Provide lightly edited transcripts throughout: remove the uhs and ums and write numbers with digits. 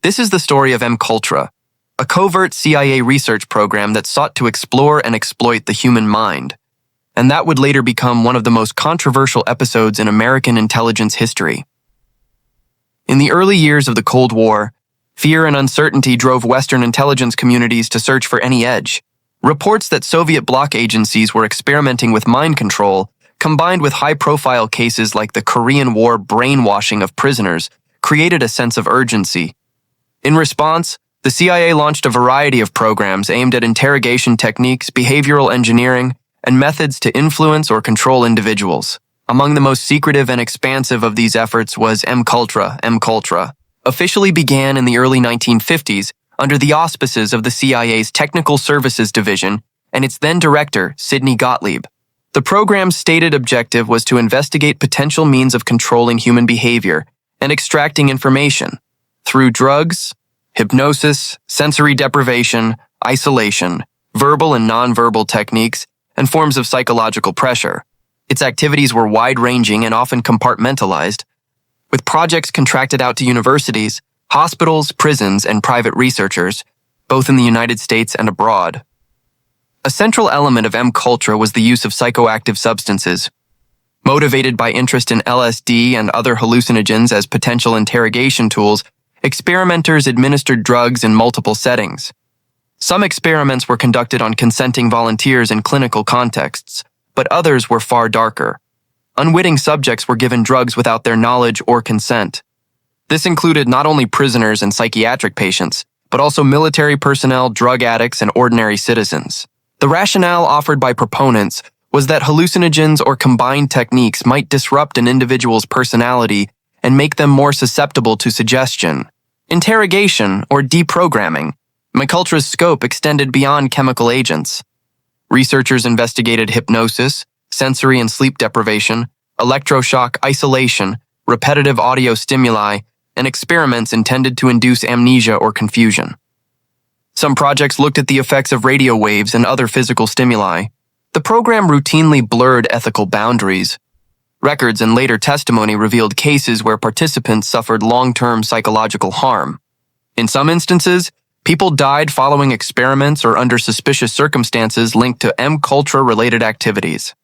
This is the story of MKULTRA, a covert CIA research program that sought to explore and exploit the human mind, and that would later become one of the most controversial episodes in American intelligence history. In the early years of the Cold War, fear and uncertainty drove Western intelligence communities to search for any edge. Reports that Soviet bloc agencies were experimenting with mind control, combined with high-profile cases like the Korean War brainwashing of prisoners, created a sense of urgency. In response, the CIA launched a variety of programs aimed at interrogation techniques, behavioral engineering, and methods to influence or control individuals. Among the most secretive and expansive of these efforts was MKULTRA, officially began in the early 1950s under the auspices of the CIA's Technical Services Division and its then director, Sidney Gottlieb. The program's stated objective was to investigate potential means of controlling human behavior and extracting information through drugs, hypnosis, sensory deprivation, isolation, verbal and nonverbal techniques, and forms of psychological pressure. Its activities were wide-ranging and often compartmentalized, with projects contracted out to universities, hospitals, prisons, and private researchers, both in the United States and abroad. A central element of MKULTRA was the use of psychoactive substances. Motivated by interest in LSD and other hallucinogens as potential interrogation tools, experimenters administered drugs in multiple settings. Some experiments were conducted on consenting volunteers in clinical contexts, but others were far darker. Unwitting subjects were given drugs without their knowledge or consent. This included not only prisoners and psychiatric patients, but also military personnel, drug addicts, and ordinary citizens. The rationale offered by proponents was that hallucinogens or combined techniques might disrupt an individual's personality and make them more susceptible to suggestion. Interrogation, or deprogramming, MKULTRA's scope extended beyond chemical agents. Researchers investigated hypnosis, sensory and sleep deprivation, electroshock isolation, repetitive audio stimuli, and experiments intended to induce amnesia or confusion. Some projects looked at the effects of radio waves and other physical stimuli. The program routinely blurred ethical boundaries. Records and later testimony revealed cases where participants suffered long-term psychological harm. In some instances, people died following experiments or under suspicious circumstances linked to MKULTRA-related activities.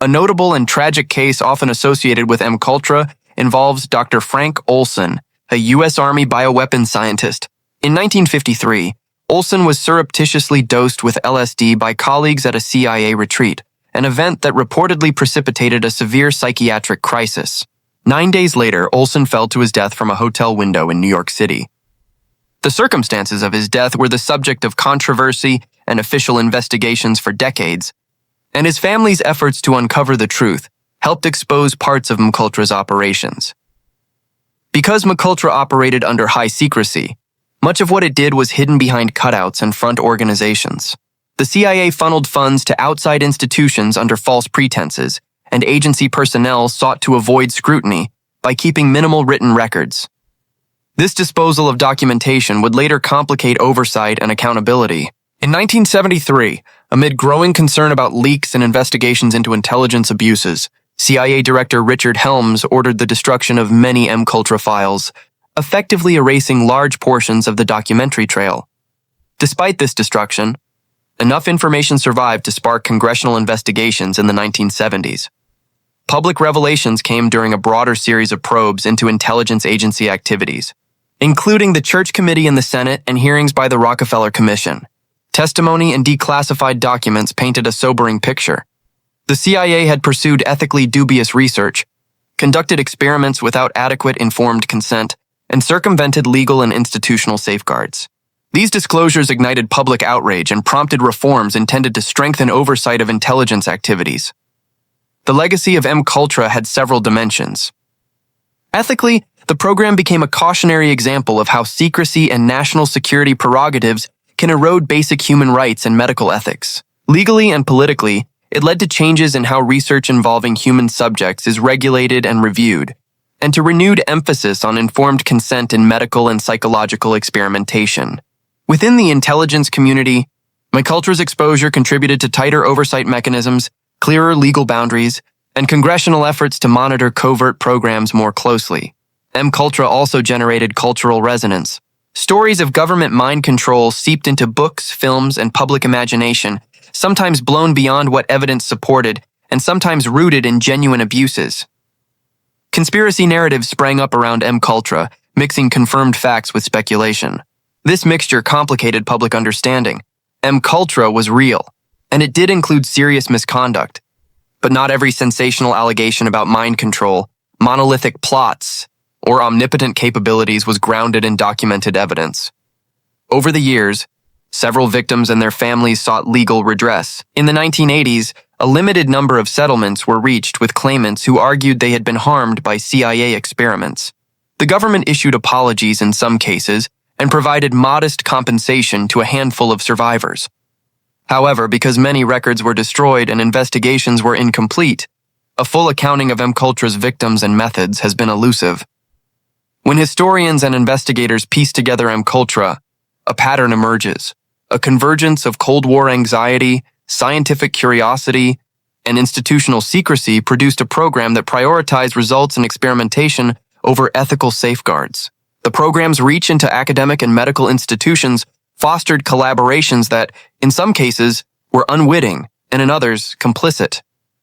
A notable and tragic case often associated with MKULTRA involves Dr. Frank Olson, a U.S. Army bioweapons scientist. In 1953, Olson was surreptitiously dosed with LSD by colleagues at a CIA retreat, an event that reportedly precipitated a severe psychiatric crisis. 9 days later, Olson fell to his death from a hotel window in New York City. The circumstances of his death were the subject of controversy and official investigations for decades, and his family's efforts to uncover the truth helped expose parts of MKULTRA's operations. Because MKULTRA operated under high secrecy, much of what it did was hidden behind cutouts and front organizations. The CIA funneled funds to outside institutions under false pretenses, and agency personnel sought to avoid scrutiny by keeping minimal written records. This disposal of documentation would later complicate oversight and accountability. In 1973, amid growing concern about leaks and investigations into intelligence abuses, CIA Director Richard Helms ordered the destruction of many MKULTRA files, effectively erasing large portions of the documentary trail. Despite this destruction, enough information survived to spark congressional investigations in the 1970s. Public revelations came during a broader series of probes into intelligence agency activities, including the Church Committee in the Senate and hearings by the Rockefeller Commission. Testimony and declassified documents painted a sobering picture. The CIA had pursued ethically dubious research, conducted experiments without adequate informed consent, and circumvented legal and institutional safeguards. These disclosures ignited public outrage and prompted reforms intended to strengthen oversight of intelligence activities. The legacy of MKULTRA had several dimensions. Ethically, the program became a cautionary example of how secrecy and national security prerogatives can erode basic human rights and medical ethics. Legally and politically, it led to changes in how research involving human subjects is regulated and reviewed, and to renewed emphasis on informed consent in medical and psychological experimentation. Within the intelligence community, MKULTRA's exposure contributed to tighter oversight mechanisms, clearer legal boundaries, and congressional efforts to monitor covert programs more closely. MKULTRA also generated cultural resonance. Stories of government mind control seeped into books, films, and public imagination, sometimes blown beyond what evidence supported, and sometimes rooted in genuine abuses. Conspiracy narratives sprang up around MKULTRA, mixing confirmed facts with speculation. This mixture complicated public understanding. MKULTRA was real, and it did include serious misconduct. But not every sensational allegation about mind control, monolithic plots, or omnipotent capabilities was grounded in documented evidence. Over the years, several victims and their families sought legal redress. In the 1980s, a limited number of settlements were reached with claimants who argued they had been harmed by CIA experiments. The government issued apologies in some cases and provided modest compensation to a handful of survivors. However, because many records were destroyed and investigations were incomplete, a full accounting of MKULTRA's victims and methods has been elusive. When historians and investigators piece together MKULTRA, a pattern emerges, a convergence of Cold War anxiety, scientific curiosity, and institutional secrecy produced a program that prioritized results and experimentation over ethical safeguards. The program's reach into academic and medical institutions fostered collaborations that, in some cases, were unwitting and in others, complicit.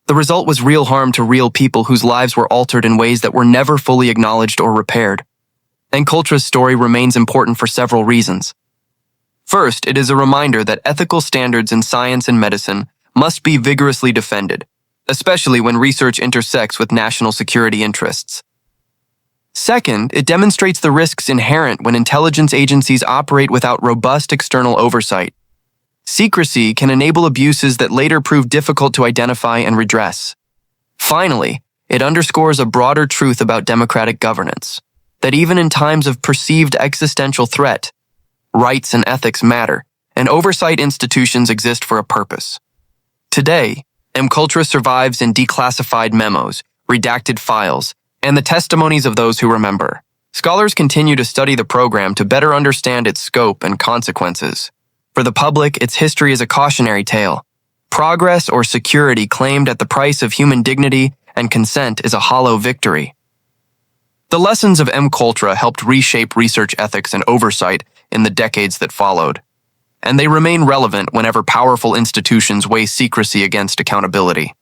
The result was real harm to real people whose lives were altered in ways that were never fully acknowledged or repaired. MKULTRA's story remains important for several reasons. First, it is a reminder that ethical standards in science and medicine must be vigorously defended, especially when research intersects with national security interests. Second, it demonstrates the risks inherent when intelligence agencies operate without robust external oversight. Secrecy can enable abuses that later prove difficult to identify and redress. Finally, it underscores a broader truth about democratic governance, that even in times of perceived existential threat, rights and ethics matter, and oversight institutions exist for a purpose. Today, MKULTRA survives in declassified memos, redacted files, and the testimonies of those who remember. Scholars continue to study the program to better understand its scope and consequences. For the public, its history is a cautionary tale. Progress or security claimed at the price of human dignity and consent is a hollow victory. The lessons of MKULTRA helped reshape research ethics and oversight in the decades that followed, and they remain relevant whenever powerful institutions weigh secrecy against accountability.